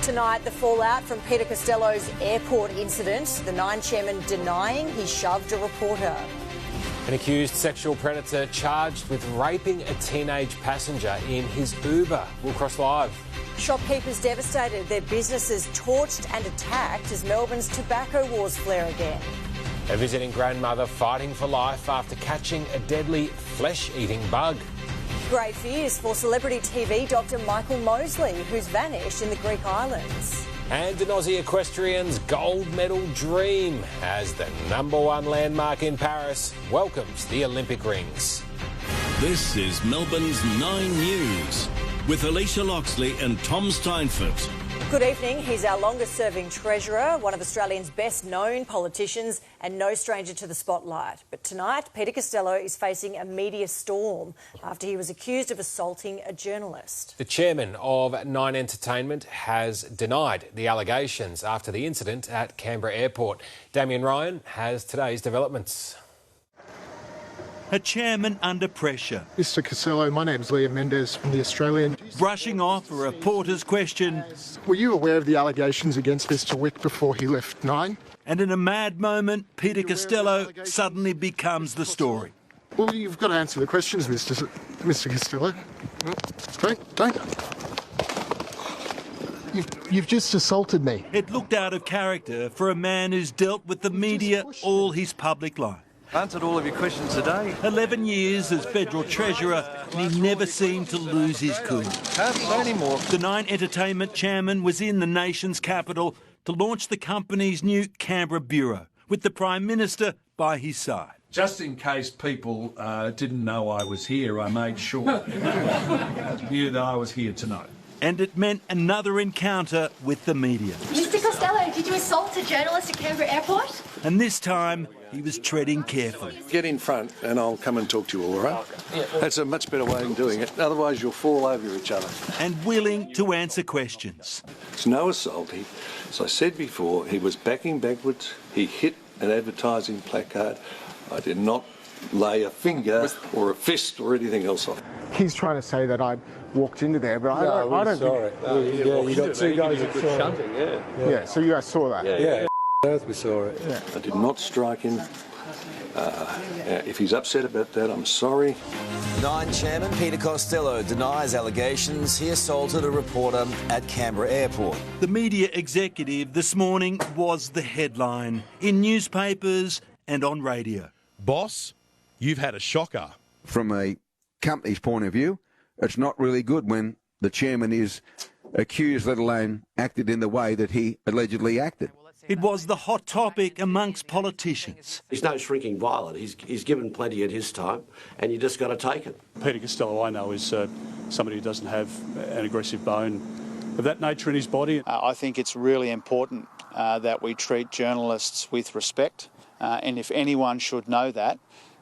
Tonight, the fallout from Peter Costello's airport incident, the Nine chairman denying he shoved a reporter. An accused sexual predator charged with raping a teenage passenger in his Uber. We'll cross live. Shopkeepers devastated, their businesses torched and attacked as Melbourne's tobacco wars flare again. A visiting grandmother fighting for life after catching a deadly flesh-eating bug. Great fears for celebrity TV doctor Michael Mosley, who's vanished in the Greek islands. And an Aussie equestrian's gold medal dream as the #1 landmark in Paris welcomes the Olympic rings. This is Melbourne's 9 News with Alicia Loxley and Tom Steinfort. Good evening. He's our longest-serving treasurer, one of Australia's best-known politicians and no stranger to the spotlight. But tonight, Peter Costello is facing a media storm after he was accused of assaulting a journalist. The chairman of Nine Entertainment has denied the allegations after the incident at Canberra Airport. Damien Ryan has today's developments. A chairman under pressure. Mr Costello, my name's Liam Mendes from The Australian. Brushing off a reporter's question. Were you aware of the allegations against Mr Wick before he left Nine? And in a mad moment, Peter Costello suddenly becomes the story. Well, you've got to answer the questions, Mr Costello. Don't. You've just assaulted me. It looked out of character for a man who's dealt with the media all his public life. Answered all of your questions today. 11 years as Federal Treasurer, and he never seemed to lose his cool. Can't say anymore. The Nine Entertainment chairman was in the nation's capital to launch the company's new Canberra bureau, with the Prime Minister by his side. Just in case people didn't know I was here, I made sure knew that I was here tonight. And it meant another encounter with the media. Mr Costello, did you assault a journalist at Canberra Airport? And this time, he was treading carefully. Get in front and I'll come and talk to you all right? That's a much better way of doing it. Otherwise you'll fall over each other. And willing to answer questions. It's no assault. As I said before, he was backing backwards. He hit an advertising placard. I did not lay a finger or a fist or anything else on. He's trying to say that I walked into there, but I don't think... you got two guys that saw it. Yeah, so you guys saw that? Yeah. We saw it. Yeah. I did not strike him. If he's upset about that, I'm sorry. Nine chairman Peter Costello denies allegations he assaulted a reporter at Canberra Airport. The media executive this morning was the headline in newspapers and on radio. Boss, you've had a shocker. From a company's point of view, it's not really good when the chairman is accused, let alone acted in the way that he allegedly acted. It was the hot topic amongst politicians. He's no shrinking violet. He's given plenty at his time, and you just got to take it. Peter Costello, I know, is somebody who doesn't have an aggressive bone of that nature in his body. I think it's really important that we treat journalists with respect, and if anyone should know that,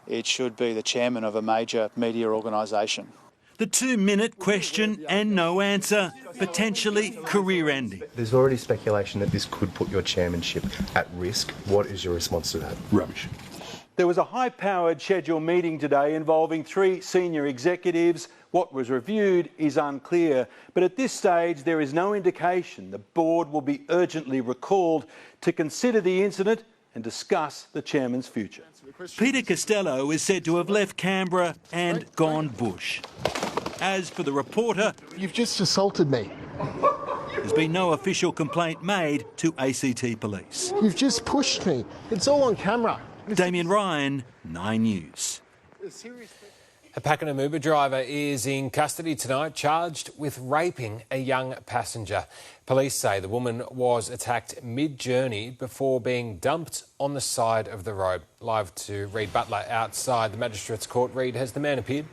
it should be the chairman of a major media organisation. The 2-minute question and no answer, potentially career-ending. There's already speculation that this could put your chairmanship at risk. What is your response to that? Rubbish. There was a high-powered scheduled meeting today involving 3 senior executives. What was reviewed is unclear, but at this stage there is no indication the board will be urgently recalled to consider the incident and discuss the chairman's future. Peter Costello is said to have left Canberra and gone bush. As for the reporter... You've just assaulted me. There's been no official complaint made to ACT Police. You've just pushed me. It's all on camera. Damien Ryan, 9 News. A Pakenham Uber driver is in custody tonight, charged with raping a young passenger. Police say the woman was attacked mid-journey before being dumped on the side of the road. Live to Reid Butler outside the Magistrates Court. Reid, has the man appeared?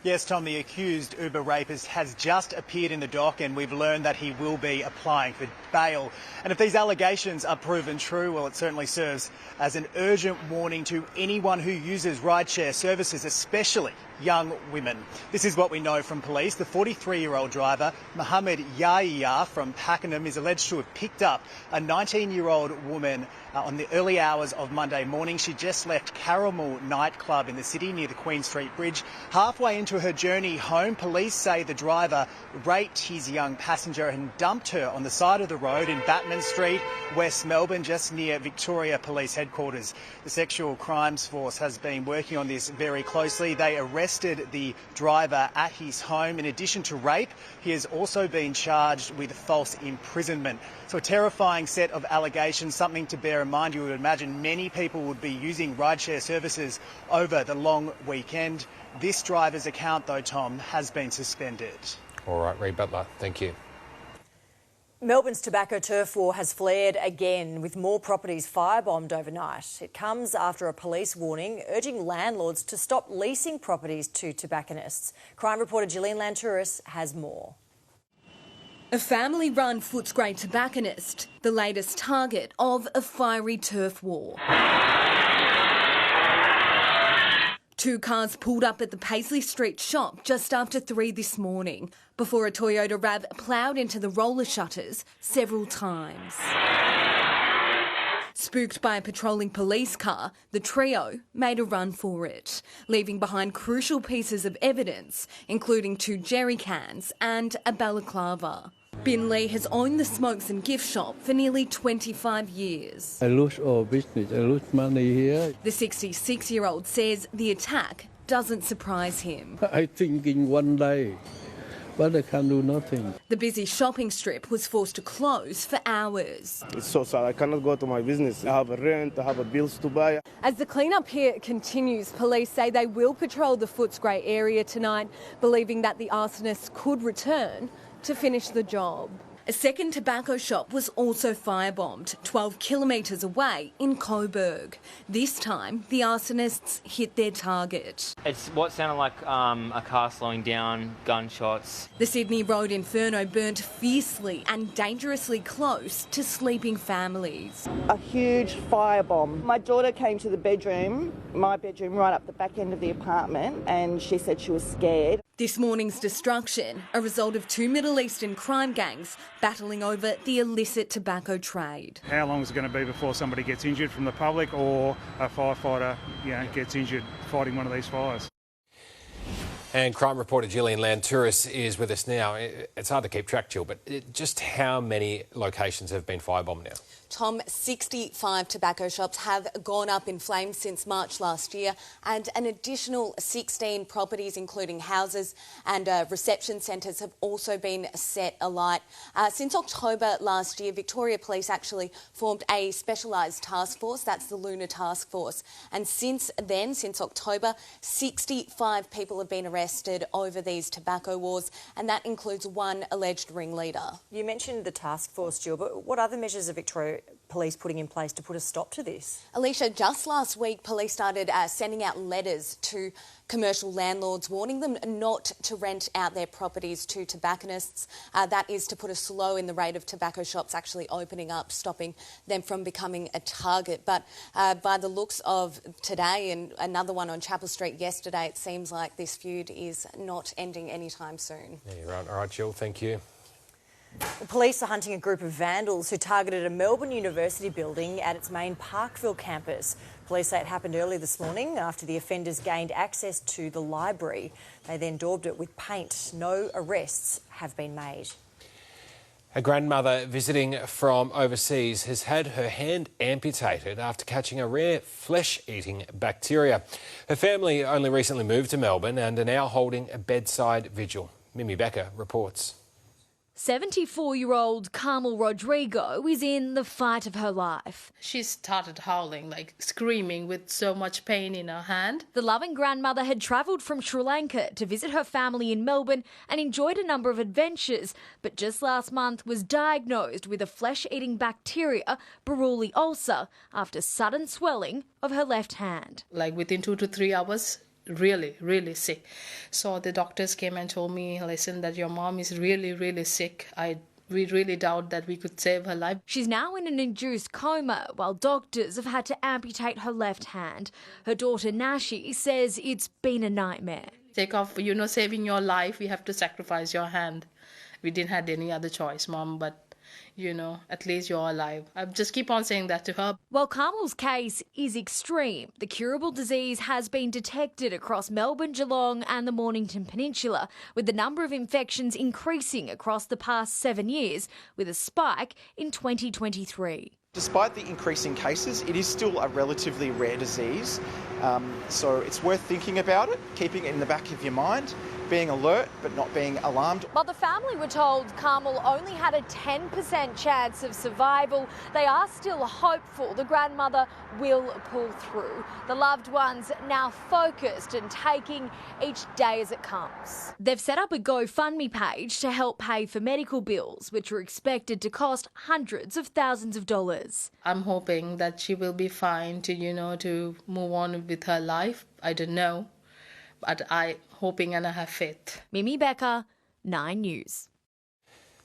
Yes, Tom, the accused Uber rapist has just appeared in the dock and we've learned that he will be applying for bail. And if these allegations are proven true, well, it certainly serves as an urgent warning to anyone who uses rideshare services, especially young women. This is what we know from police. The 43-year-old driver, Mohammed Yahya from Pakenham, is alleged to have picked up a 19-year-old woman on the early hours of Monday morning. She just left Caramel nightclub in the city near the Queen Street Bridge. Halfway into her journey home, police say the driver raped his young passenger and dumped her on the side of the road in Batman Street, West Melbourne, just near Victoria Police Headquarters. The Sexual Crimes Force has been working on this very closely. They arrested the driver at his home. In addition to rape, he has also been charged with false imprisonment. So a terrifying set of allegations, something to bear in mind. You would imagine many people would be using rideshare services over the long weekend. This driver's account, though, Tom, has been suspended. All right, Reid Butler, thank you. Melbourne's tobacco turf war has flared again, with more properties firebombed overnight. It comes after a police warning urging landlords to stop leasing properties to tobacconists. Crime reporter Gillian Lantouris has more. A family-run Footscray tobacconist, the latest target of a fiery turf war. 2 cars pulled up at the Paisley Street shop just after 3 this morning, before a Toyota RAV ploughed into the roller shutters several times. Spooked by a patrolling police car, the trio made a run for it, leaving behind crucial pieces of evidence, including 2 jerry cans and a balaclava. Bin Lee has owned the smokes and gift shop for nearly 25 years. I lose all business, I lose money here. The 66-year-old says the attack doesn't surprise him. I think in one day, but I can't do nothing. The busy shopping strip was forced to close for hours. It's so sad. I cannot go to my business. I have a rent, I have bills to buy. As the clean-up here continues, police say they will patrol the Footscray area tonight, believing that the arsonist could return to finish the job. A second tobacco shop was also firebombed 12 kilometres away in Coburg. This time, the arsonists hit their target. It's what sounded like a car slowing down, gunshots. The Sydney Road Inferno burnt fiercely and dangerously close to sleeping families. A huge firebomb. My daughter came to the bedroom, my bedroom right up the back end of the apartment, and she said she was scared. This morning's destruction, a result of 2 Middle Eastern crime gangs battling over the illicit tobacco trade. How long is it going to be before somebody gets injured from the public or a firefighter, gets injured fighting one of these fires? And crime reporter Gillian Lantouris is with us now. It's hard to keep track, Jill, but just how many locations have been firebombed now? Tom, 65 tobacco shops have gone up in flames since March last year, and an additional 16 properties, including houses and reception centres, have also been set alight. Since October last year, Victoria Police actually formed a specialised task force, that's the Lunar Task Force, and since then, since October, 65 people have been arrested over these tobacco wars, and that includes 1 alleged ringleader. You mentioned the task force, Jill, but what other measures are Victoria Police putting in place to put a stop to this? Alicia, just last week, police started sending out letters to commercial landlords warning them not to rent out their properties to tobacconists. That is to put a slow in the rate of tobacco shops actually opening up, stopping them from becoming a target. But by the looks of today and another one on Chapel Street yesterday, it seems like this feud is not ending anytime soon. Yeah, you're right. All right, Jill, thank you. The police are hunting a group of vandals who targeted a Melbourne University building at its main Parkville campus. Police say it happened early this morning after the offenders gained access to the library. They then daubed it with paint. No arrests have been made. A grandmother visiting from overseas has had her hand amputated after catching a rare flesh-eating bacteria. Her family only recently moved to Melbourne and are now holding a bedside vigil. Mimi Becker reports. 74-year-old Carmel Rodrigo is in the fight of her life. She started howling, like screaming with so much pain in her hand. The loving grandmother had travelled from Sri Lanka to visit her family in Melbourne and enjoyed a number of adventures, but just last month was diagnosed with a flesh-eating bacteria, Buruli ulcer, after sudden swelling of her left hand. Like within 2 to 3 hours, really sick. So the doctors came and told me, listen, that your mom is really sick. We really doubt that we could save her life. She's now in an induced coma while doctors have had to amputate her left hand. Her daughter Nashi says it's been a nightmare. Take off, saving your life, we have to sacrifice your hand. We didn't have any other choice, Mom, but at least you're alive. I just keep on saying that to her. While Carmel's case is extreme, the curable disease has been detected across Melbourne, Geelong and the Mornington Peninsula, with the number of infections increasing across the past 7 years, with a spike in 2023. Despite the increasing cases, it is still a relatively rare disease, so it's worth thinking about it, keeping it in the back of your mind, being alert but not being alarmed. While the family were told Carmel only had a 10% chance of survival, they are still hopeful the grandmother will pull through. The loved ones now focused and taking each day as it comes. They've set up a GoFundMe page to help pay for medical bills, which are expected to cost hundreds of thousands of dollars. I'm hoping that she will be fine to move on with her life. I don't know, but I'm hoping and I have faith. Mimi Becker, 9 News.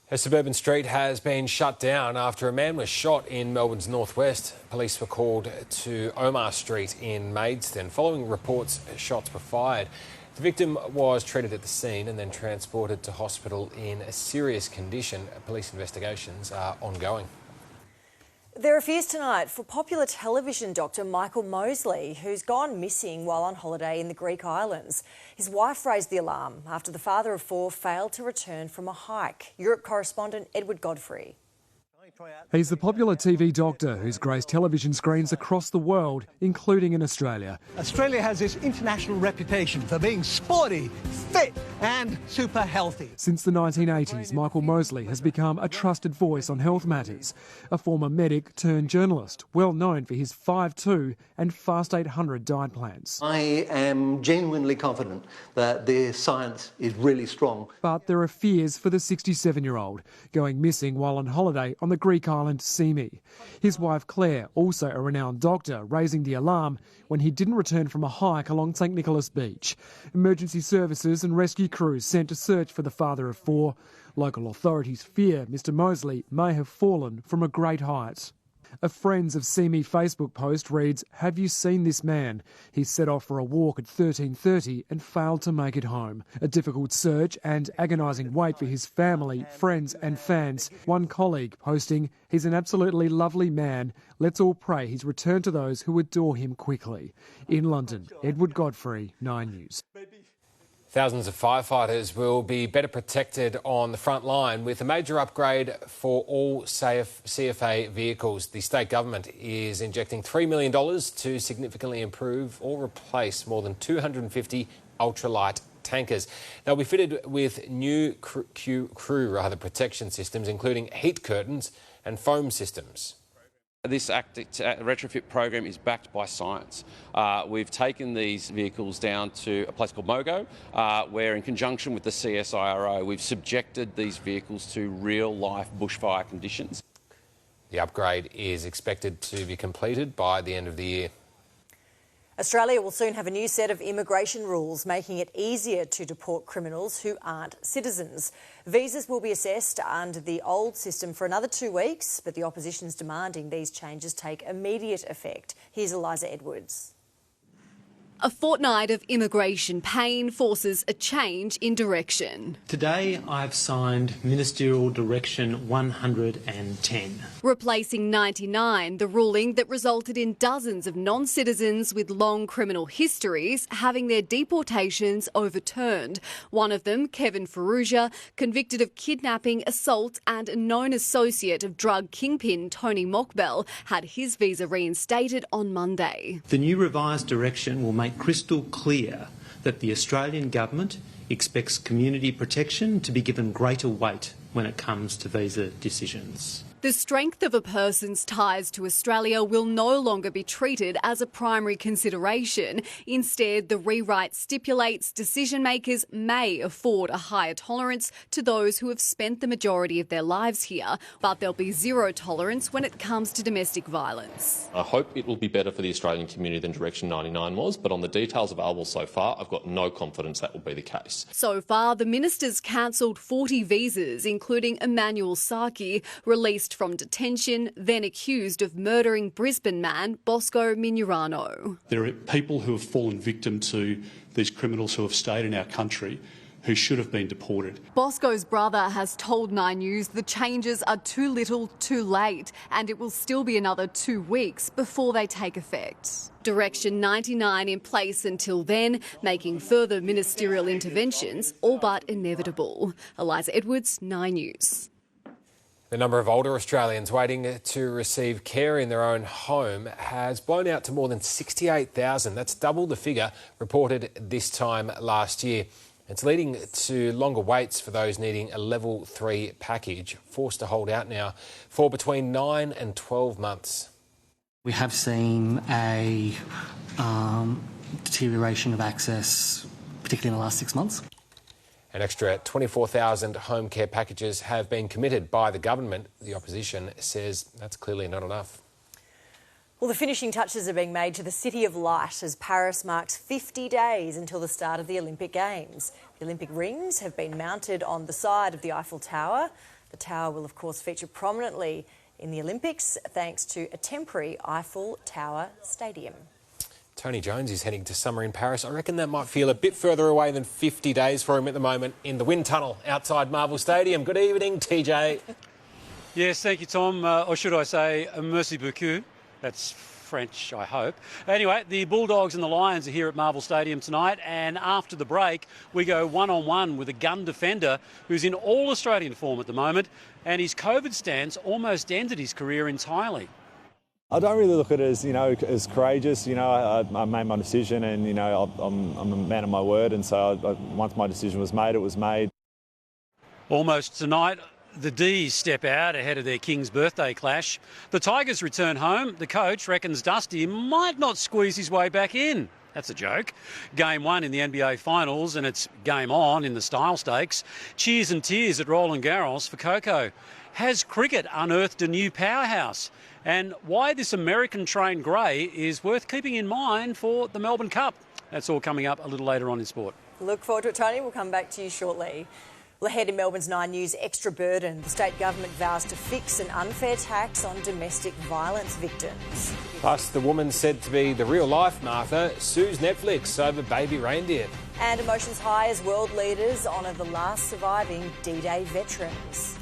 A suburban street has been shut down after a man was shot in Melbourne's northwest. Police were called to Omar Street in Maidstone following reports shots were fired. The victim was treated at the scene and then transported to hospital in a serious condition. Police investigations are ongoing. There are fears tonight for popular television doctor Michael Mosley, who's gone missing while on holiday in the Greek islands. His wife raised the alarm after the father of 4 failed to return from a hike. Europe correspondent Edward Godfrey. He's the popular TV doctor who's graced television screens across the world, including in Australia. Australia has this international reputation for being sporty, fit and super healthy. Since the 1980s, Michael Mosley has become a trusted voice on health matters. A former medic turned journalist, well known for his 5-2 and Fast 800 diet plans. I am genuinely confident that the science is really strong. But there are fears for the 67-year-old, going missing while on holiday on the Greek island Symi. His wife Claire, also a renowned doctor, raising the alarm when he didn't return from a hike along St Nicholas Beach. Emergency services and rescue crews sent to search for the father of 4. Local authorities fear Mr Mosley may have fallen from a great height. A Friends of Symi Facebook post reads, "Have you seen this man? He set off for a walk at 13:30 and failed to make it home." A difficult search and agonising wait for his family, friends and fans. One colleague posting, "He's an absolutely lovely man. Let's all pray he's returned to those who adore him quickly." In London, Edward Godfrey, 9 News. Thousands of firefighters will be better protected on the front line with a major upgrade for all CFA vehicles. The state government is injecting $3 million to significantly improve or replace more than 250 ultralight tankers. They'll be fitted with new crew protection systems, including heat curtains and foam systems. This retrofit program is backed by science. We've taken these vehicles down to a place called Mogo, where in conjunction with the CSIRO, we've subjected these vehicles to real-life bushfire conditions. The upgrade is expected to be completed by the end of the year. Australia will soon have a new set of immigration rules, making it easier to deport criminals who aren't citizens. Visas will be assessed under the old system for another 2 weeks, but the opposition's demanding these changes take immediate effect. Here's Eliza Edwards. A fortnight of immigration pain forces a change in direction. Today I've signed Ministerial Direction 110. Replacing 99, the ruling that resulted in dozens of non-citizens with long criminal histories having their deportations overturned. One of them, Kevin Ferrugia, convicted of kidnapping, assault and a known associate of drug kingpin Tony Mockbell, had his visa reinstated on Monday. The new revised direction will make crystal clear that the Australian government expects community protection to be given greater weight when it comes to visa decisions. The strength of a person's ties to Australia will no longer be treated as a primary consideration. Instead, the rewrite stipulates decision-makers may afford a higher tolerance to those who have spent the majority of their lives here, but there'll be zero tolerance when it comes to domestic violence. I hope it will be better for the Australian community than Direction 99 was, but on the details available so far, I've got no confidence that will be the case. So far, the minister's cancelled 40 visas, including Emmanuel Saki, released from detention, then accused of murdering Brisbane man Bosco Minurano. There are people who have fallen victim to these criminals who have stayed in our country who should have been deported. Bosco's brother has told 9 News the changes are too little, too late, and it will still be another 2 weeks before they take effect. Direction 99 in place until then, making further ministerial interventions all but inevitable. Eliza Edwards, 9 News. The number of older Australians waiting to receive care in their own home has blown out to more than 68,000. That's double the figure reported this time last year. It's leading to longer waits for those needing a level 3 package, forced to hold out now for between 9 and 12 months. We have seen a deterioration of access, particularly in the last 6 months. An extra 24,000 home care packages have been committed by the government. The opposition says that's clearly not enough. Well, the finishing touches are being made to the City of Light as Paris marks 50 days until the start of the Olympic Games. The Olympic rings have been mounted on the side of the Eiffel Tower. The tower will, of course, feature prominently in the Olympics thanks to a temporary Eiffel Tower stadium. Tony Jones is heading to summer in Paris. I reckon that might feel a bit further away than 50 days for him at the moment in the wind tunnel outside Marvel Stadium. Good evening, TJ. Yes, thank you, Tom. Or should I say, merci beaucoup. That's French, I hope. Anyway, the Bulldogs and the Lions are here at Marvel Stadium tonight, and after the break, we go one-on-one with a gun defender who's in all Australian form at the moment, and his COVID stance almost ended his career entirely. I don't really look at it as, as courageous. I made my decision, and, I'm a man of my word, and so once my decision was made, it was made. Almost tonight, the D's step out ahead of their King's birthday clash. The Tigers return home. The coach reckons Dusty might not squeeze his way back in. That's a joke. Game 1 in the NBA Finals, and it's game on in the Style Stakes. Cheers and tears at Roland Garros for Coco. Has cricket unearthed a new powerhouse? And why this American-trained grey is worth keeping in mind for the Melbourne Cup. That's all coming up a little later on in sport. Look forward to it, Tony. We'll come back to you shortly. Well, ahead in Melbourne's 9 News, extra burden. The state government vows to fix an unfair tax on domestic violence victims. Plus, the woman said to be the real-life Martha sues Netflix over baby reindeer. And emotions high as world leaders honour the last surviving D-Day veterans.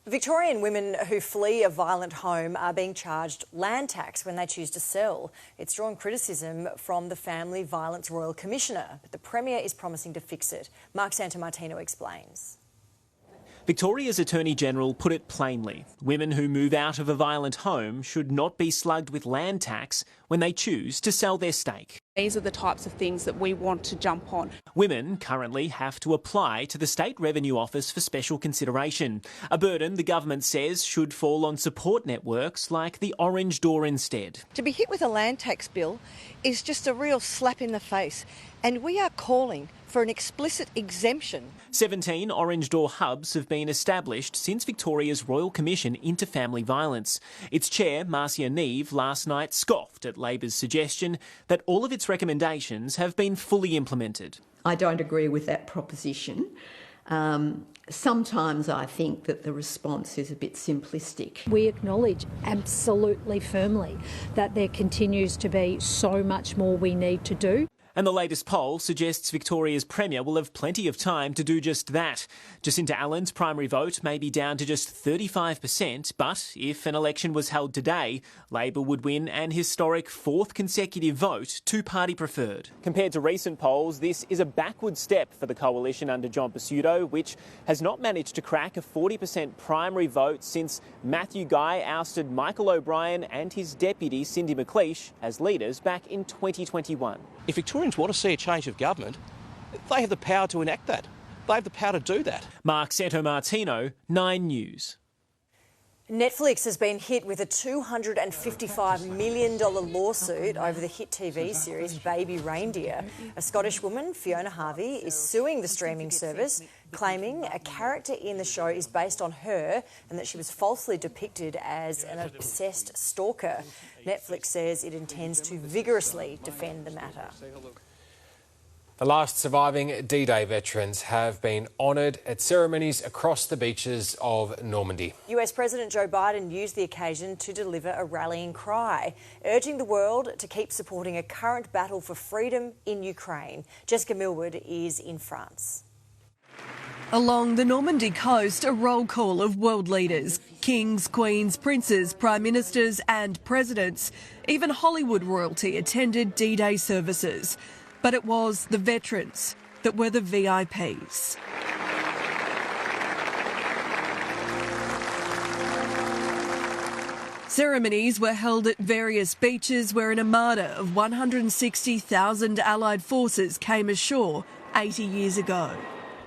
Victorian women who flee a violent home are being charged land tax when they choose to sell. It's drawn criticism from the Family Violence Royal Commissioner, but the Premier is promising to fix it. Mark Santomartino explains. Victoria's Attorney-General put it plainly. Women who move out of a violent home should not be slugged with land tax when they choose to sell their stake. These are the types of things that we want to jump on. Women currently have to apply to the State Revenue Office for special consideration, a burden the government says should fall on support networks like the Orange Door instead. To be hit with a land tax bill is just a real slap in the face, and we are calling for an explicit exemption. 17 Orange Door hubs have been established since Victoria's Royal Commission into Family Violence. Its chair, Marcia Neave, last night scoffed at Labor's suggestion that all of its recommendations have been fully implemented. I don't agree with that proposition. Sometimes I think that the response is a bit simplistic. We acknowledge absolutely firmly that there continues to be so much more we need to do. And the latest poll suggests Victoria's Premier will have plenty of time to do just that. Jacinta Allen's primary vote may be down to just 35%, but if an election was held today, Labor would win an historic fourth consecutive vote, two-party preferred. Compared to recent polls, this is a backward step for the coalition under John Pesutto, which has not managed to crack a 40% primary vote since Matthew Guy ousted Michael O'Brien and his deputy Cindy McLeish as leaders back in 2021. If Victorians want to see a change of government, they have the power to enact that. They have the power to do that. Mark Santomartino, 9 News. Netflix has been hit with a $255 million lawsuit over the hit TV series Baby Reindeer. A Scottish woman, Fiona Harvey, is suing the streaming service, claiming a character in the show is based on her and that she was falsely depicted as an obsessed stalker. Netflix says it intends to vigorously defend the matter. The last surviving D-Day veterans have been honoured at ceremonies across the beaches of Normandy. US President Joe Biden used the occasion to deliver a rallying cry, urging the world to keep supporting a current battle for freedom in Ukraine. Jessica Millward is in France. Along the Normandy coast, a roll call of world leaders, kings, queens, princes, prime ministers and presidents. Even Hollywood royalty attended D-Day services. But it was the veterans that were the VIPs. Ceremonies were held at various beaches where an armada of 160,000 Allied forces came ashore 80 years ago.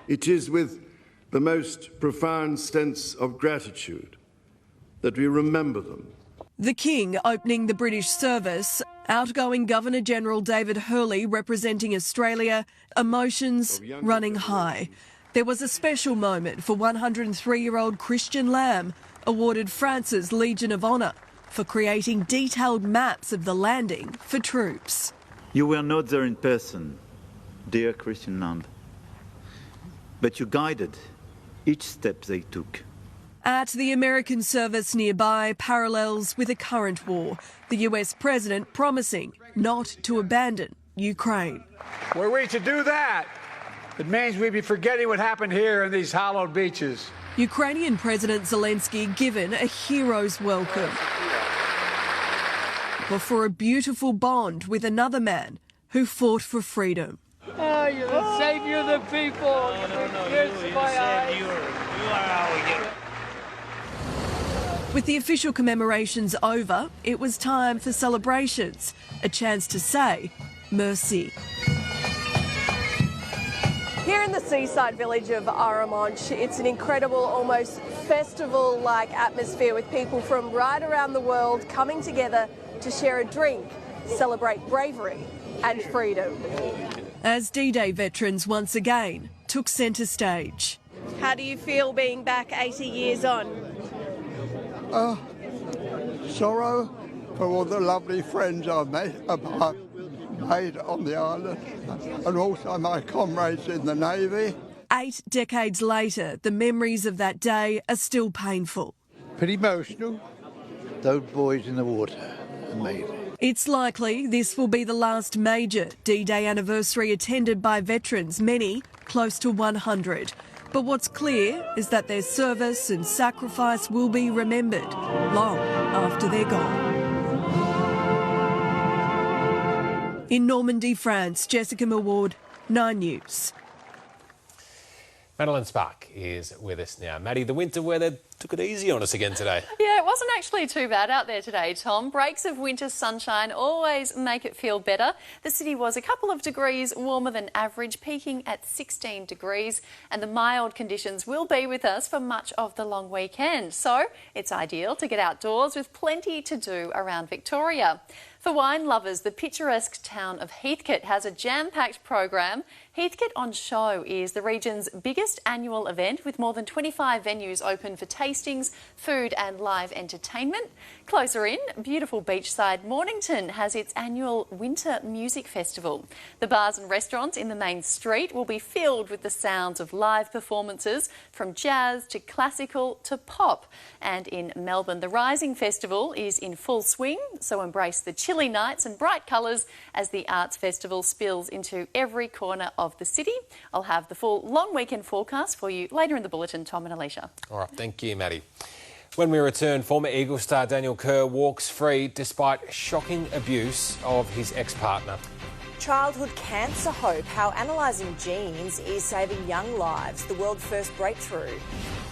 It is with the most profound sense of gratitude that we remember them. The King opening the British service, outgoing Governor-General David Hurley representing Australia, emotions running high. There was a special moment for 103-year-old Christian Lamb, awarded France's Legion of Honour for creating detailed maps of the landing for troops. You were not there in person, dear Christian Lamb, but you guided each step they took. At the American service nearby, parallels with a current war. The US president promising not to abandon Ukraine. Were we to do that, it means we'd be forgetting what happened here in these hallowed beaches. Ukrainian President Zelensky given a hero's welcome. But for a beautiful bond with another man who fought for freedom. Oh, you're the savior of the people. You are our hero. With the official commemorations over, it was time for celebrations, a chance to say merci. Here in the seaside village of Aramonch, it's an incredible, almost festival-like atmosphere with people from right around the world coming together to share a drink, celebrate bravery and freedom. As D-Day veterans once again took centre stage. How do you feel being back 80 years on? Sorrow for all the lovely friends I've made on the island, and also my comrades in the Navy. 8 decades later, the memories of that day are still painful. Pretty emotional. Those boys in the water, amazing. It's likely this will be the last major D-Day anniversary attended by veterans, many close to 100. But what's clear is that their service and sacrifice will be remembered long after they're gone. In Normandy, France, Jessica Millward, 9 News. Madeline Spark is with us now. Maddie, the winter weather took it easy on us again today. Yeah, it wasn't actually too bad out there today, Tom. Breaks of winter sunshine always make it feel better. The city was a couple of degrees warmer than average, peaking at 16 degrees, and the mild conditions will be with us for much of the long weekend. So it's ideal to get outdoors with plenty to do around Victoria. For wine lovers, the picturesque town of Heathcote has a jam-packed program. Heathcote on Show is the region's biggest annual event with more than 25 venues open for tastings, food and live entertainment. Closer in, beautiful beachside Mornington has its annual Winter Music Festival. The bars and restaurants in the main street will be filled with the sounds of live performances from jazz to classical to pop. And in Melbourne, the Rising Festival is in full swing, so embrace the chilly nights and bright colours as the Arts Festival spills into every corner of the city. I'll have the full long weekend forecast for you later in the bulletin, Tom and Alicia. All right, thank you, Maddie. When we return, former Eagle star Daniel Kerr walks free despite shocking abuse of his ex-partner. Childhood cancer hope, how analysing genes is saving young lives, the world's first breakthrough.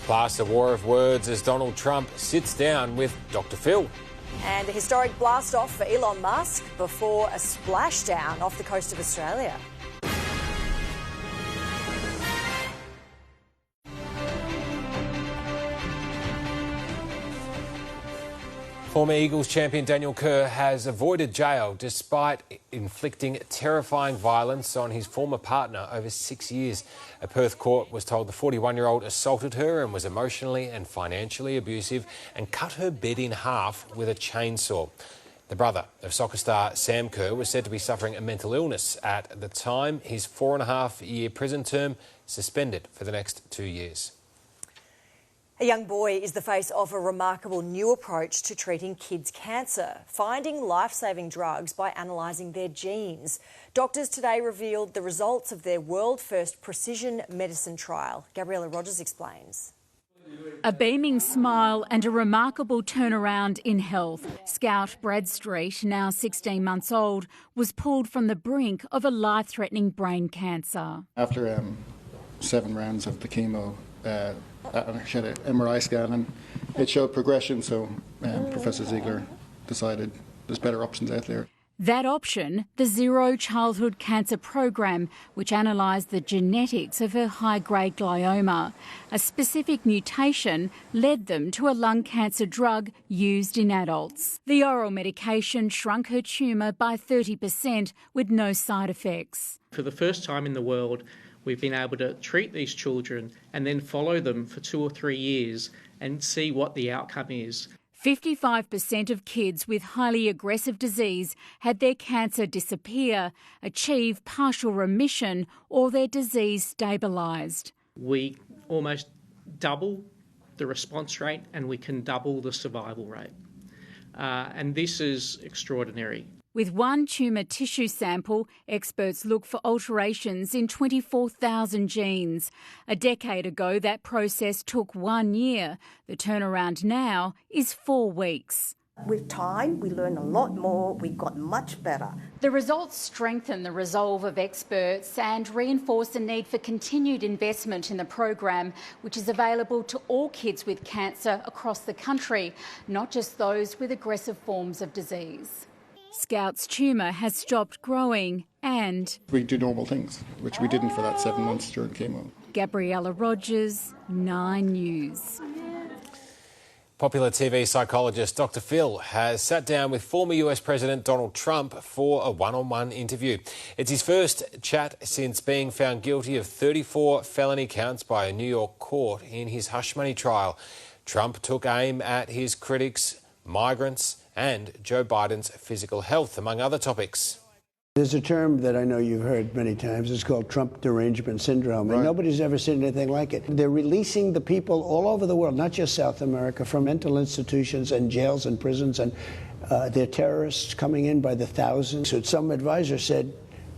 Plus, a war of words as Donald Trump sits down with Dr. Phil. And a historic blast-off for Elon Musk before a splashdown off the coast of Australia. Former Eagles champion Daniel Kerr has avoided jail despite inflicting terrifying violence on his former partner over 6 years. A Perth court was told the 41-year-old assaulted her and was emotionally and financially abusive and cut her bed in half with a chainsaw. The brother of soccer star Sam Kerr was said to be suffering a mental illness at the time. His 4.5-year prison term suspended for the next 2 years. A young boy is the face of a remarkable new approach to treating kids' cancer, finding life-saving drugs by analysing their genes. Doctors today revealed the results of their world-first precision medicine trial. Gabriella Rogers explains. A beaming smile and a remarkable turnaround in health. Scout Bradstreet, now 16 months old, was pulled from the brink of a life-threatening brain cancer. After 7 rounds of the chemo, she had an MRI scan and it showed progression, so Professor Ziegler decided there's better options out there. That option, the Zero Childhood Cancer Program, which analysed the genetics of her high-grade glioma. A specific mutation led them to a lung cancer drug used in adults. The oral medication shrunk her tumour by 30% with no side effects. For the first time in the world, we've been able to treat these children and then follow them for 2 or 3 years and see what the outcome is. 55% of kids with highly aggressive disease had their cancer disappear, achieve partial remission or their disease stabilised. We almost double the response rate and we can double the survival rate. And this is extraordinary. With one tumour tissue sample, experts look for alterations in 24,000 genes. A decade ago, that process took 1 year. The turnaround now is 4 weeks. With time, we learn a lot more. We got much better. The results strengthen the resolve of experts and reinforce the need for continued investment in the program, which is available to all kids with cancer across the country, not just those with aggressive forms of disease. Scout's tumour has stopped growing and... we do normal things, which we didn't for that 7 months during chemo. Gabriella Rogers, 9 News. Popular TV psychologist Dr. Phil has sat down with former US President Donald Trump for a one-on-one interview. It's his first chat since being found guilty of 34 felony counts by a New York court in his hush money trial. Trump took aim at his critics, migrants and Joe Biden's physical health, among other topics. There's a term that I know you've heard many times. It's called Trump derangement syndrome, and nobody's ever seen anything like it. They're releasing the people all over the world, not just South America, from mental institutions and jails and prisons, and they're terrorists coming in by the thousands. So some advisor said,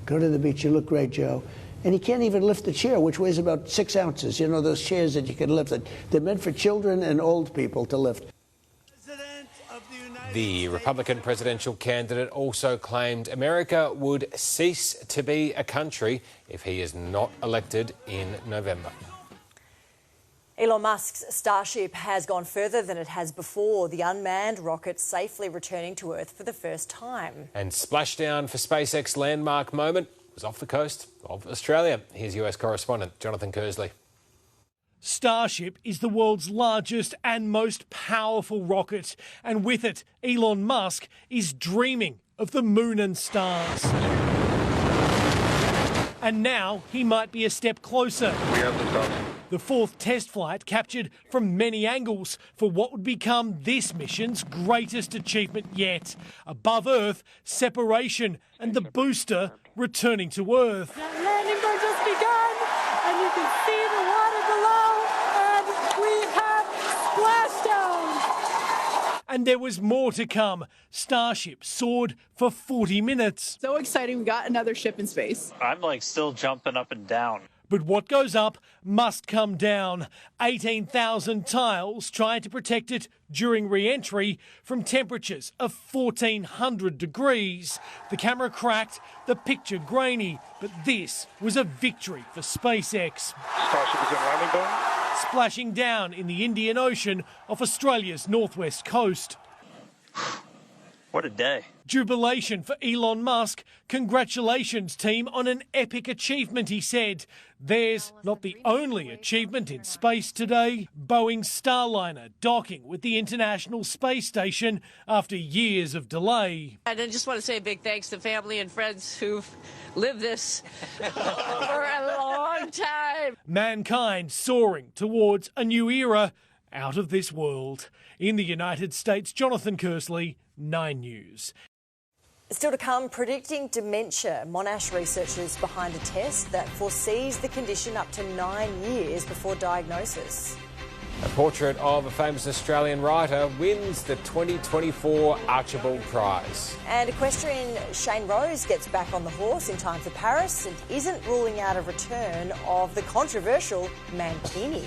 go to the beach, you look great, Joe. And he can't even lift the chair, which weighs about 6 ounces. You know, those chairs that you can lift. They're meant for children and old people to lift. The Republican presidential candidate also claimed America would cease to be a country if he is not elected in November. Elon Musk's Starship has gone further than it has before, the unmanned rocket safely returning to Earth for the first time. And splashdown for SpaceX landmark moment was off the coast of Australia. Here's US correspondent Jonathan Kersley. Starship is the world's largest and most powerful rocket, and with it, Elon Musk is dreaming of the moon and stars. And now he might be a step closer. We have the top. The 4th test flight captured from many angles for what would become this mission's greatest achievement yet. Above Earth, separation, and the booster returning to Earth. The landing has just begun, and you can see the water below, and we have splashdown. And there was more to come. Starship soared for 40 minutes. So exciting, we got another ship in space. I'm still jumping up and down. But what goes up must come down. 18,000 tiles trying to protect it during re-entry from temperatures of 1,400 degrees. The camera cracked, the picture grainy, but this was a victory for SpaceX. Starship is in landing zone. Splashing down in the Indian Ocean off Australia's northwest coast. What a day. Jubilation for Elon Musk. Congratulations, team, on an epic achievement, he said. Theirs not the only achievement in space today. Boeing's Starliner docking with the International Space Station after years of delay. And I just want to say a big thanks to family and friends who've lived this for a long time. Mankind soaring towards a new era out of this world. In the United States, Jonathan Kersley, 9 News. Still to come, predicting dementia. Monash researchers behind a test that foresees the condition up to 9 years before diagnosis. A portrait of a famous Australian writer wins the 2024 Archibald Prize. And equestrian Shane Rose gets back on the horse in time for Paris and isn't ruling out a return of the controversial Mankini.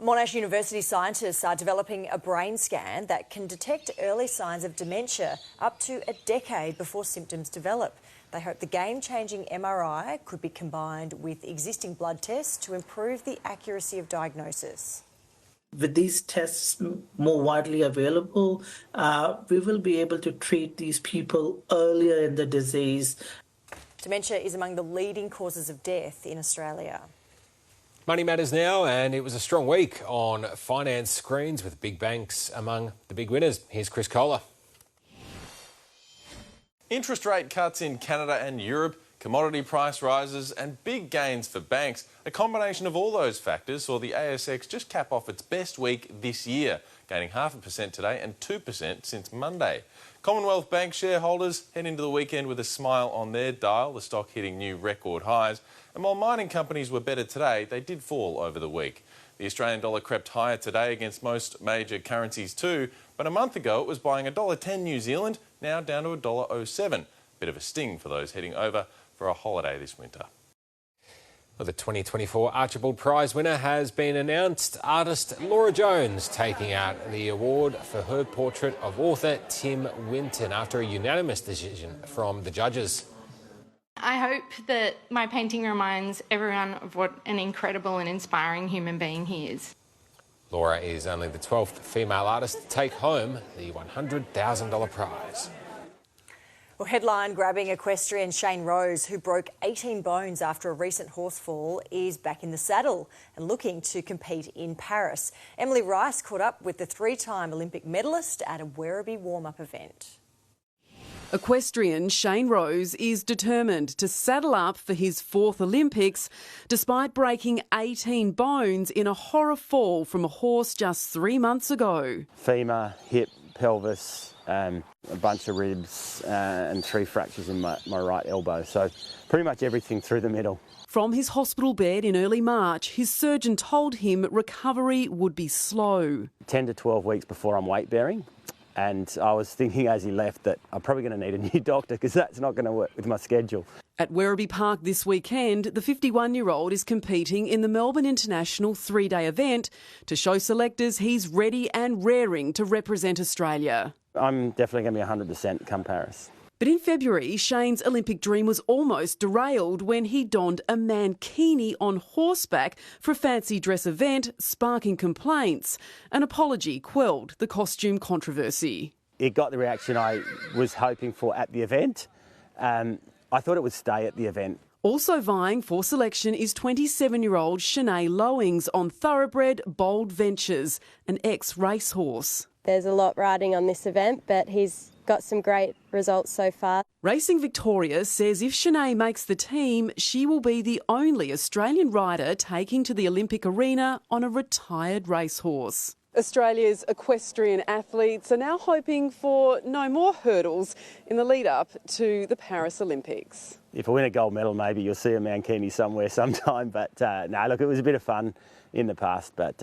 Monash University scientists are developing a brain scan that can detect early signs of dementia up to a decade before symptoms develop. They hope the game-changing MRI could be combined with existing blood tests to improve the accuracy of diagnosis. With these tests more widely available, we will be able to treat these people earlier in the disease. Dementia is among the leading causes of death in Australia. Money matters now, and it was a strong week on finance screens with big banks among the big winners. Here's Chris Kohler. Interest rate cuts in Canada and Europe, commodity price rises and big gains for banks. A combination of all those factors saw the ASX just cap off its best week this year, gaining 0.5% today and 2% since Monday. Commonwealth Bank shareholders head into the weekend with a smile on their dial, the stock hitting new record highs. And while mining companies were better today, they did fall over the week. The Australian dollar crept higher today against most major currencies too, but a month ago it was buying $1.10 New Zealand, now down to $1.07. Bit of a sting for those heading over for a holiday this winter. Well, the 2024 Archibald Prize winner has been announced. Artist Laura Jones taking out the award for her portrait of author Tim Winton after a unanimous decision from the judges. I hope that my painting reminds everyone of what an incredible and inspiring human being he is. Laura is only the 12th female artist to take home the $100,000 prize. Well, headline-grabbing equestrian Shane Rose, who broke 18 bones after a recent horse fall, is back in the saddle and looking to compete in Paris. Emily Rice caught up with the 3-time Olympic medalist at a Werribee warm-up event. Equestrian Shane Rose is determined to saddle up for his 4th Olympics despite breaking 18 bones in a horror fall from a horse just 3 months ago. Femur, hip, pelvis, a bunch of ribs and 3 fractures in my right elbow, so pretty much everything through the middle. From his hospital bed in early March, his surgeon told him recovery would be slow. 10 to 12 weeks before I'm weight bearing. And I was thinking as he left that I'm probably going to need a new doctor because that's not going to work with my schedule. At Werribee Park this weekend, the 51-year-old is competing in the Melbourne International 3-day event to show selectors he's ready and raring to represent Australia. I'm definitely going to be 100% come Paris. But in February, Shane's Olympic dream was almost derailed when he donned a mankini on horseback for a fancy dress event, sparking complaints. An apology quelled the costume controversy. It got the reaction I was hoping for at the event. I thought it would stay at the event. Also vying for selection is 27-year-old Shanae Lowings on Thoroughbred Bold Ventures, an ex-racehorse. There's a lot riding on this event, but he's got some great results so far. Racing Victoria says if Shanae makes the team, she will be the only Australian rider taking to the Olympic arena on a retired racehorse. Australia's equestrian athletes are now hoping for no more hurdles in the lead-up to the Paris Olympics. If I win a gold medal, maybe you'll see a mankini somewhere sometime. But no, look, it was a bit of fun in the past, but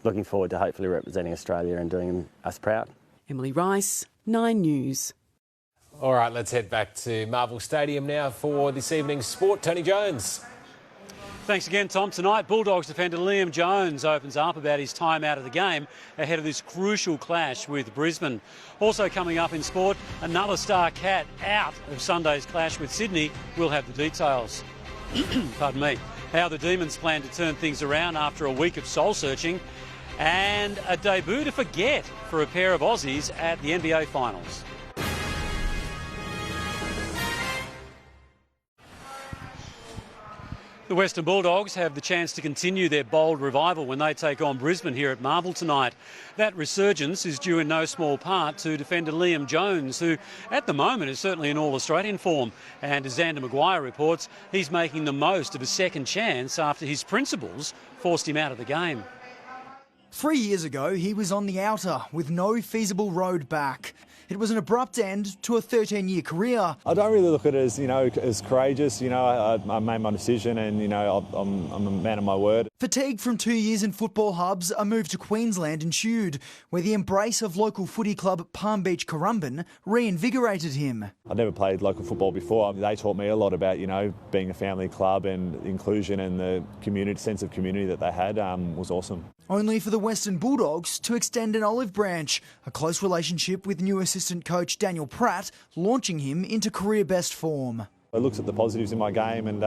looking forward to hopefully representing Australia and doing us proud. Emily Rice, 9 News. All right, let's head back to Marvel Stadium now for this evening's sport. Tony Jones. Thanks again, Tom. Tonight, Bulldogs defender Liam Jones opens up about his time out of the game ahead of this crucial clash with Brisbane. Also coming up in sport, another star cat out of Sunday's clash with Sydney. We'll have the details. Pardon me. How the Demons plan to turn things around after a week of soul-searching. And a debut to forget for a pair of Aussies at the NBA Finals. The The Western Bulldogs have the chance to continue their bold revival when they take on Brisbane here at Marvel tonight. That resurgence is due in no small part to defender Liam Jones, who at the moment is certainly in all-Australian form. And as Xander Maguire reports, he's making the most of a second chance after his principals forced him out of the game. 3 years ago, he was on the outer with no feasible road back. It was an abrupt end to a 13-year career. I don't really look at it as, as courageous. I made my decision and, I'm a man of my word. Fatigue from 2 years in football hubs, a move to Queensland ensued, where the embrace of local footy club Palm Beach Currumbin reinvigorated him. I'd never played local football before. They taught me a lot about, being a family club, and inclusion and the community sense of community that they had was awesome. Only for the Western Bulldogs to extend an olive branch, a close relationship with new assistant coach Daniel Pratt, launching him into career best form. I looked at the positives in my game and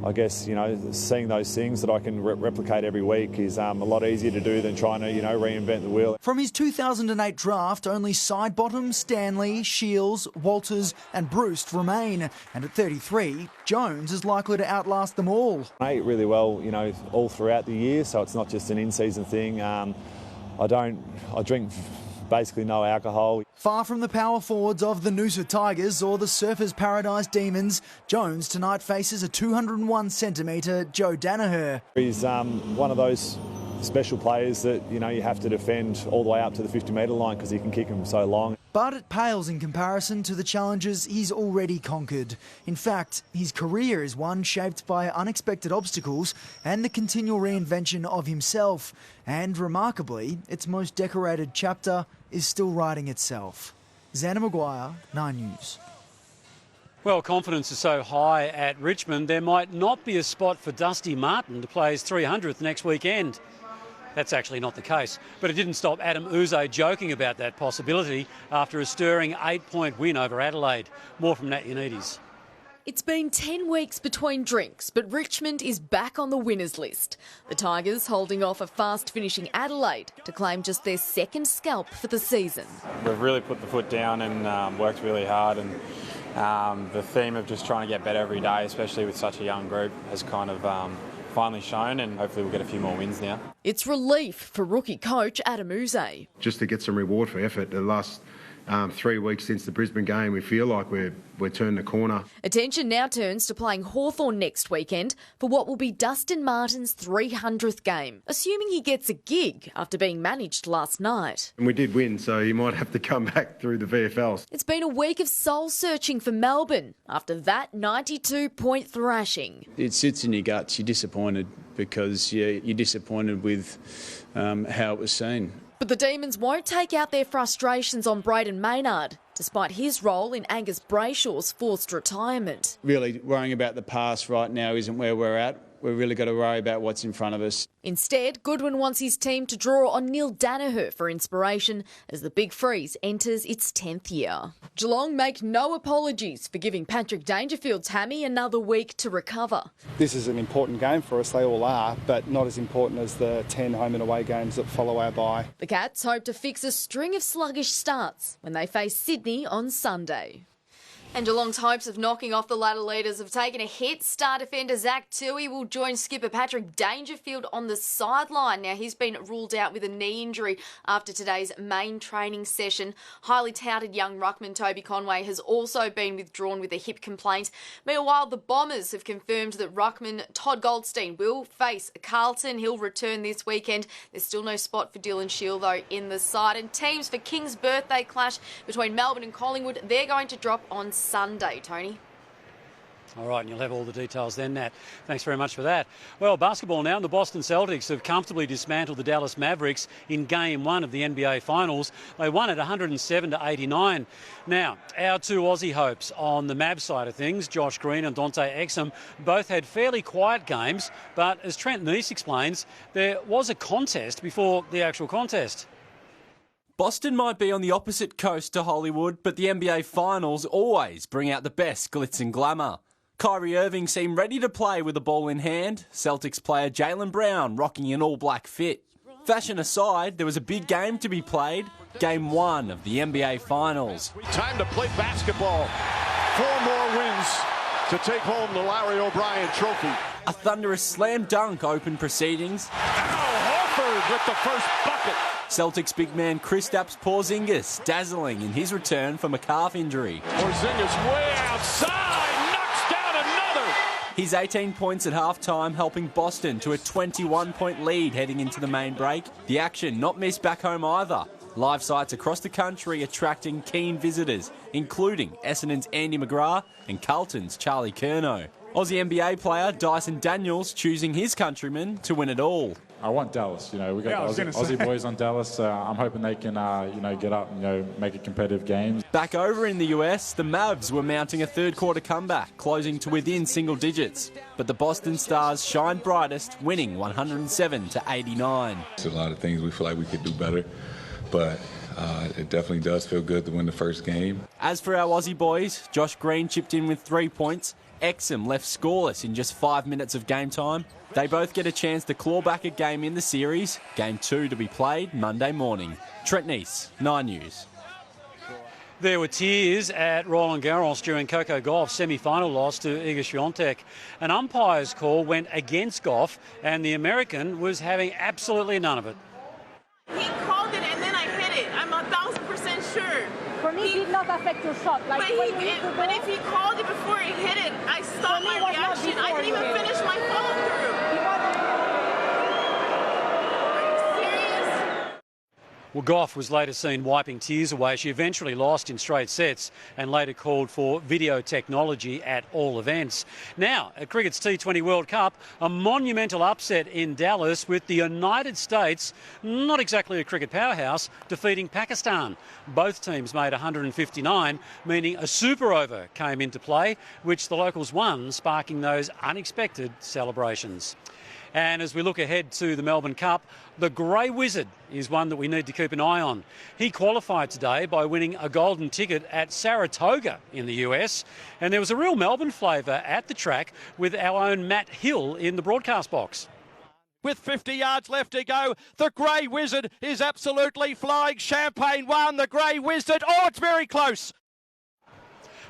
I guess, seeing those things that I can replicate every week is a lot easier to do than trying to, reinvent the wheel. From his 2008 draft, only Sidebottom, Stanley, Shields, Walters and Bruce remain. And at 33, Jones is likely to outlast them all. I ate really well, all throughout the year, so it's not just an in-season thing. I drink basically no alcohol. Far from the power forwards of the Noosa Tigers or the Surfers Paradise Demons, Jones tonight faces a 201-centimetre Joe Danaher. He's one of those special players that, you have to defend all the way up to the 50-metre line because he can kick them so long. But it pales in comparison to the challenges he's already conquered. In fact, his career is one shaped by unexpected obstacles and the continual reinvention of himself. And remarkably, its most decorated chapter is still writing itself. Xander Maguire, 9 News. Well, confidence is so high at Richmond, there might not be a spot for Dusty Martin to play his 300th next weekend. That's actually not the case, but it didn't stop Adam Uze joking about that possibility after a stirring 8-point win over Adelaide. More from Nat Unides. It's been 10 weeks between drinks, but Richmond is back on the winners list. The Tigers holding off a fast-finishing Adelaide to claim just their second scalp for the season. We've really put the foot down and worked really hard, and the theme of just trying to get better every day, especially with such a young group, has kind of finally shown, and hopefully we'll get a few more wins now. It's relief for rookie coach Adam Uze. Just to get some reward for effort. The last 3 weeks since the Brisbane game, we feel like we're turning the corner. Attention now turns to playing Hawthorn next weekend for what will be Dustin Martin's 300th game, assuming he gets a gig after being managed last night. And we did win, so he might have to come back through the VFLs. It's been a week of soul-searching for Melbourne after that 92-point thrashing. It sits in your guts. You're disappointed because you're disappointed with how it was seen. But the Demons won't take out their frustrations on Braden Maynard, despite his role in Angus Brayshaw's forced retirement. Really worrying about the past right now isn't where we're at. We've really got to worry about what's in front of us. Instead, Goodwin wants his team to draw on Neil Danaher for inspiration as the Big Freeze enters its 10th year. Geelong make no apologies for giving Patrick Dangerfield's hammy another week to recover. This is an important game for us, they all are, but not as important as the 10 home and away games that follow our bye. The Cats hope to fix a string of sluggish starts when they face Sydney on Sunday. And Geelong's hopes of knocking off the ladder leaders have taken a hit. Star defender Zach Tui will join skipper Patrick Dangerfield on the sideline. Now, he's been ruled out with a knee injury after today's main training session. Highly touted young ruckman Toby Conway has also been withdrawn with a hip complaint. Meanwhile, the Bombers have confirmed that ruckman Todd Goldstein will face Carlton. He'll return this weekend. There's still no spot for Dylan Shield, though, in the side. And teams for King's birthday clash between Melbourne and Collingwood, they're going to drop on Sunday, Tony. All right, and you'll have all the details then, Nat. Thanks very much for that. Well, basketball now. The Boston Celtics have comfortably dismantled the Dallas Mavericks in Game 1 of the NBA Finals. They won it 107-89. Now, our two Aussie hopes on the Mavs side of things, Josh Green and Dante Exum, both had fairly quiet games, but as Trent Neese explains, there was a contest before the actual contest. Boston might be on the opposite coast to Hollywood, but the NBA Finals always bring out the best glitz and glamour. Kyrie Irving seemed ready to play with the ball in hand. Celtics player Jaylen Brown rocking an all-black fit. Fashion aside, there was a big game to be played. Game 1 of the NBA Finals. Time to play basketball. 4 more wins to take home the Larry O'Brien Trophy. A thunderous slam dunk opened proceedings. Horford with the first bucket. Celtics big man Kristaps Porzingis dazzling in his return from a calf injury. Porzingis way outside, knocks down another. His 18 points at half-time helping Boston to a 21-point lead heading into the main break. The action not missed back home either. Live sites across the country attracting keen visitors, including Essendon's Andy McGrath and Carlton's Charlie Curnow. Aussie NBA player Dyson Daniels choosing his countrymen to win it all. I want Dallas. We got the Aussie boys on Dallas. I'm hoping they can, get up and make a competitive game. Back over in the US, the Mavs were mounting a third-quarter comeback, closing to within single digits. But the Boston Stars shined brightest, winning 107-89. There's a lot of things we feel like we could do better, but it definitely does feel good to win the first game. As for our Aussie boys, Josh Green chipped in with 3 points. Exum left scoreless in just 5 minutes of game time. They both get a chance to claw back a game in the series. Game 2 to be played Monday morning. Trent Neese, 9 News. There were tears at Roland Garros during Coco Gauff's semi-final loss to Iga Swiatek. An umpire's call went against Gauff, and the American was having absolutely none of it. He called it and then I hit it. I'm 1,000% sure. For me, it did not affect your shot. But if he called it before he hit it, I stopped my reaction. I didn't even finish my follow-through. Well, Gauff was later seen wiping tears away. She eventually lost in straight sets and later called for video technology at all events. Now, at Cricket's T20 World Cup, a monumental upset in Dallas with the United States, not exactly a cricket powerhouse, defeating Pakistan. Both teams made 159, meaning a super over came into play, which the locals won, sparking those unexpected celebrations. And as we look ahead to the Melbourne Cup, the Grey Wizard is one that we need to keep an eye on. He qualified today by winning a golden ticket at Saratoga in the US. And there was a real Melbourne flavour at the track with our own Matt Hill in the broadcast box. With 50 yards left to go, the Grey Wizard is absolutely flying. Champagne won, the Grey Wizard. Oh, it's very close.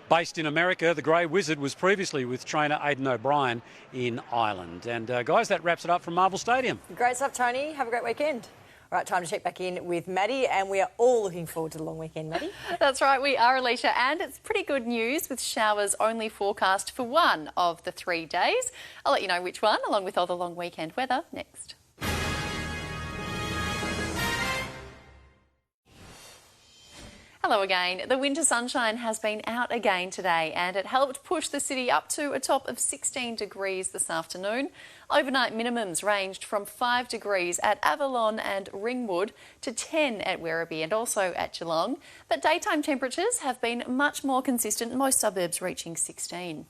Based in America, the Grey Wizard was previously with trainer Aidan O'Brien in Ireland. And guys, that wraps it up from Marvel Stadium. Great stuff, Tony. Have a great weekend. All right, time to check back in with Maddie, and we are all looking forward to the long weekend, Maddie. That's right, we are, Alicia, and it's pretty good news with showers only forecast for one of the 3 days. I'll let you know which one, along with all the long weekend weather, next. Hello again. The winter sunshine has been out again today and it helped push the city up to a top of 16 degrees this afternoon. Overnight minimums ranged from 5 degrees at Avalon and Ringwood to 10 at Werribee and also at Geelong. But daytime temperatures have been much more consistent, most suburbs reaching 16.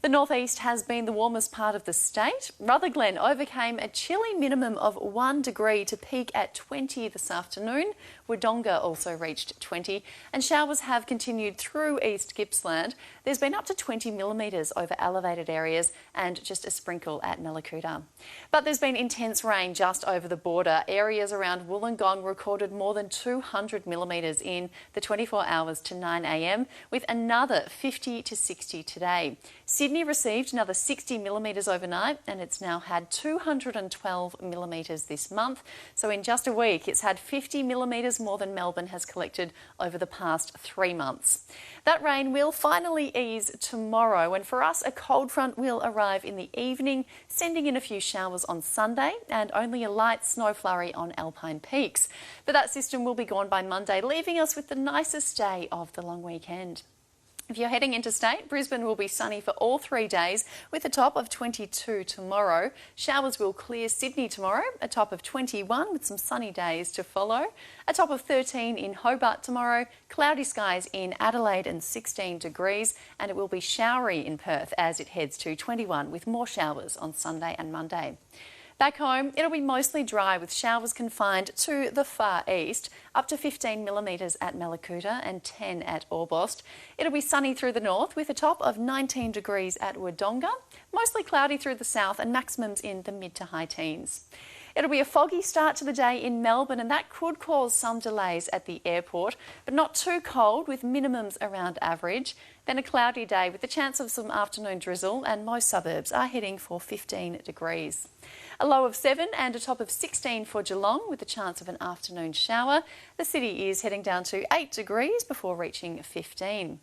The northeast has been the warmest part of the state. Rutherglen overcame a chilly minimum of 1 degree to peak at 20 this afternoon. Wodonga also reached 20 and showers have continued through East Gippsland. There's been up to 20 millimetres over elevated areas and just a sprinkle at Mallacoota. But there's been intense rain just over the border. Areas around Wollongong recorded more than 200 millimetres in the 24 hours to 9 a.m, with another 50 to 60 today. Sydney received another 60 millimetres overnight and it's now had 212 millimetres this month. So in just a week, it's had 50 millimetres more than Melbourne has collected over the past 3 months. That rain will finally ease tomorrow, and for us, a cold front will arrive in the evening, sending in a few showers on Sunday and only a light snow flurry on Alpine Peaks. But that system will be gone by Monday, leaving us with the nicest day of the long weekend. If you're heading interstate, Brisbane will be sunny for all 3 days with a top of 22 tomorrow. Showers will clear Sydney tomorrow, a top of 21 with some sunny days to follow. A top of 13 in Hobart tomorrow, cloudy skies in Adelaide and 16 degrees, and it will be showery in Perth as it heads to 21 with more showers on Sunday and Monday. Back home, it'll be mostly dry with showers confined to the far east, up to 15 millimetres at Mallacoota and 10 at Orbost. It'll be sunny through the north with a top of 19 degrees at Wodonga, mostly cloudy through the south and maximums in the mid to high teens. It'll be a foggy start to the day in Melbourne, and that could cause some delays at the airport, but not too cold with minimums around average. Then a cloudy day with the chance of some afternoon drizzle, and most suburbs are heading for 15 degrees. A low of 7 and a top of 16 for Geelong with the chance of an afternoon shower. The city is heading down to 8 degrees before reaching 15.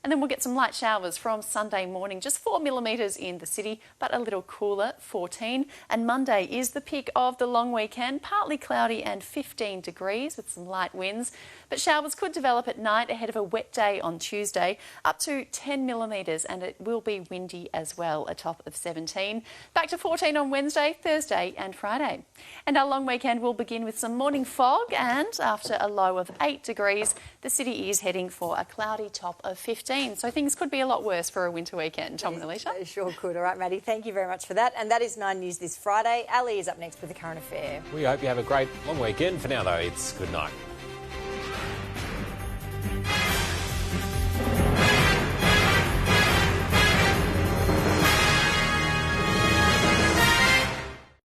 And then we'll get some light showers from Sunday morning, just 4 millimetres in the city, but a little cooler, 14. And Monday is the peak of the long weekend, partly cloudy and 15 degrees with some light winds. But showers could develop at night ahead of a wet day on Tuesday, up to 10 millimetres, and it will be windy as well, a top of 17. Back to 14 on Wednesday, Thursday and Friday. And our long weekend will begin with some morning fog, and after a low of 8 degrees, the city is heading for a cloudy top of 15. So things could be a lot worse for a winter weekend. Tom and Alicia? They sure could. All right, Maddie, thank you very much for that. And that is 9 News this Friday. Ali is up next with the current affair. We hope you have a great long weekend. For now, though, it's good night.